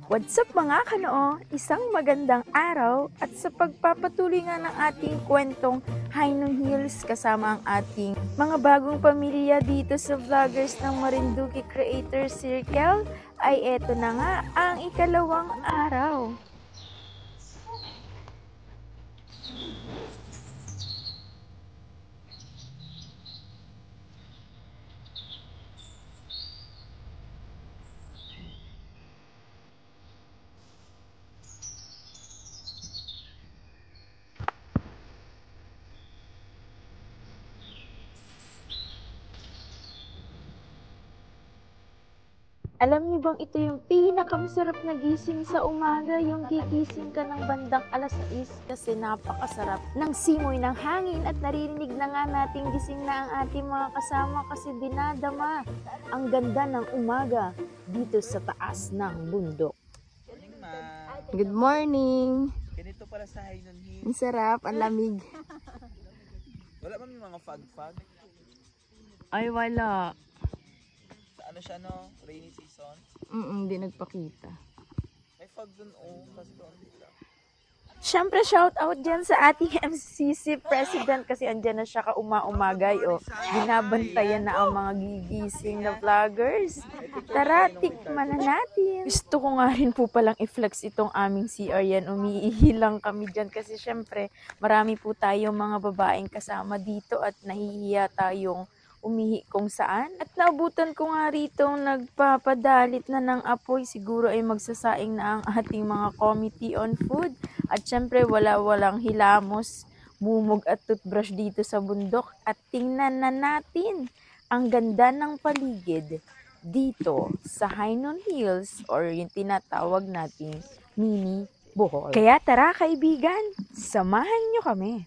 What's up mga kanoo? Isang magandang araw at sa pagpapatuloy nga ng ating kwentong High Noon Hills kasama ang ating mga bagong pamilya dito sa vloggers ng Marinduque Creator Circle ay eto na nga ang ikalawang araw. Alam niyo bang ito yung pinakamasarap na gising sa umaga, yung gigising ka ng bandang alas 6 kasi napakasarap ng simoy ng hangin at naririnig na nga nating gising na ang ating mga kasama kasi dinadama ang ganda ng umaga dito sa taas ng bundok. Good morning! Ganito para sa High Noon Hills. Ang sarap, ang lamig. Wala ba may mga fog-fog? Ay wala. Ano siya no? Rainy season? Hindi nagpakita. May fog dun kasi doon dito. Siyempre, shout out dyan sa ating MCC President kasi andyan na siya kauma-umagay o binabantayan na ang mga gigising na vloggers. Tara, tikman na natin. Gusto ko nga rin po palang i-flex itong aming CR yan. Umiihilang kami dyan kasi siyempre marami po tayong mga babaeng kasama dito at nahihiya tayong umihi kung saan. At naabutan ko nga rito nagpapadalit na ng apoy. Siguro ay magsasaing na ang ating mga committee on food. At syempre walang hilamos, mumog at toothbrush dito sa bundok. At tingnan na natin ang ganda ng paligid dito sa High Noon Hills or yung tinatawag nating mini Bohol. Kaya tara kaibigan, samahan nyo kami.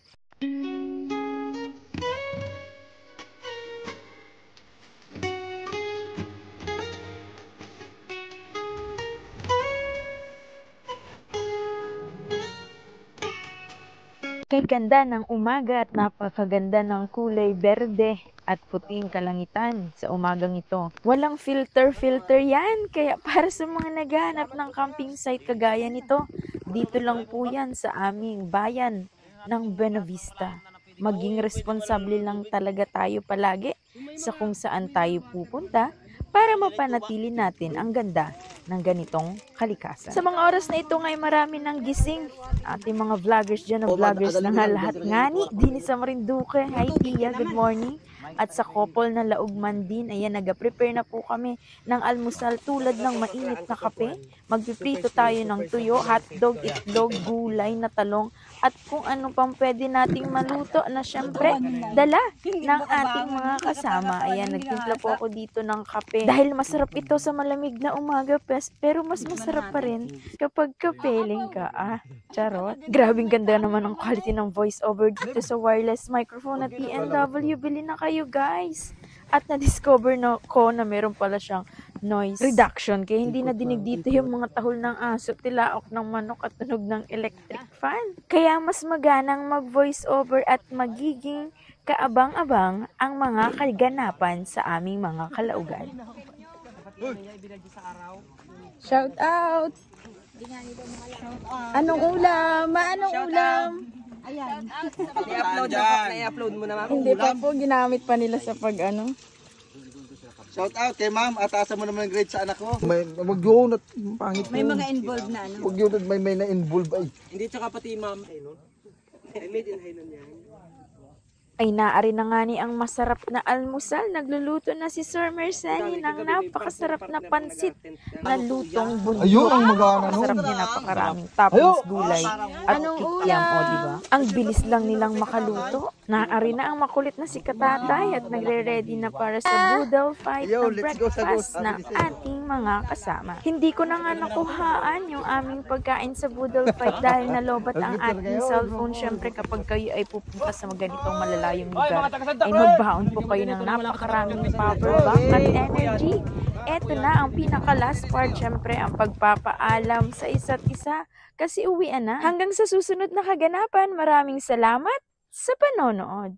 Kay ganda ng umaga at napakaganda ng kulay berde at puting kalangitan sa umagang ito. Walang filter yan, kaya para sa mga naghahanap ng camping site kagaya nito, dito lang po yan sa aming bayan ng Buenavista. Maging responsable lang talaga tayo palagi sa kung saan tayo pupunta para mapanatili natin ang ganda ng ganitong kalikasan. Sa mga oras na ito ngay marami ng gising. Ating mga vloggers dyan, ang vloggers na nga lahat ngani. Din sa Marinduque. Hi Tia, good morning. At sa couple na Laugman din, ayan, nag-prepare na po kami ng almusal tulad ng mainit na kape. Magpiprito tayo ng tuyo, hotdog, itlog, gulay na talong, at kung ano pang pwede nating maluto na syempre dala ng ating mga kasama. Ayan, nagtimpla po ako dito ng kape. Dahil masarap ito sa malamig na umaga, pero mas masarap pa rin kapag kapeling ka. Charot. Grabing ganda naman ang quality ng voice over dito sa wireless microphone at TNW. Bili na kayo guys. At na-discover na ko na meron pala siyang noise reduction. Kaya hindi na dinig dito yung mga tahol ng aso, tilaok ng manok at tunog ng electric fan. Kaya mas maganang mag-voice over at magiging kaabang-abang ang mga kaganapan sa aming mga kalaugan. Shout out! Anong ulam? Anong ulam? Ayan. I-upload mo naman. Hindi pa po, ginamit pa nila sa pag-ano. Shout out kay ma'am, atasan mo naman ng grade sa anak ko. Mag-yun at pangit. May mga involved na ano. Mag-yun at may na-involve ay. Hindi tsaka pati ma'am. Ay no? Made in High Noon yan. Ay naari na nga ni ang masarap na almusal. Nagluluto na si Sir Merceni ng napakasarap na pansit na lutong bundok. Ayun ang magana nun. Masarap niya, napakaraming toppings, gulay at kikiam, o diba? Ang bilis lang nilang makaluto. Naari na ang makulit na si Katatay at nagre-ready na para sa boodle fight na breakfast ng ating mga kasama. Hindi ko na nga nakuhaan yung aming pagkain sa boodle fight dahil nalobat ang ating cellphone. Syempre kapag kayo ay pupunta sa ganitong malalayong lugar, ay magbaon po kayo ng napakaraming power bank at energy. Eto na ang pinaka-last part, syempre ang pagpapaalam sa isa't isa kasi uwian na. Hanggang sa susunod na kaganapan, maraming salamat sa panonood.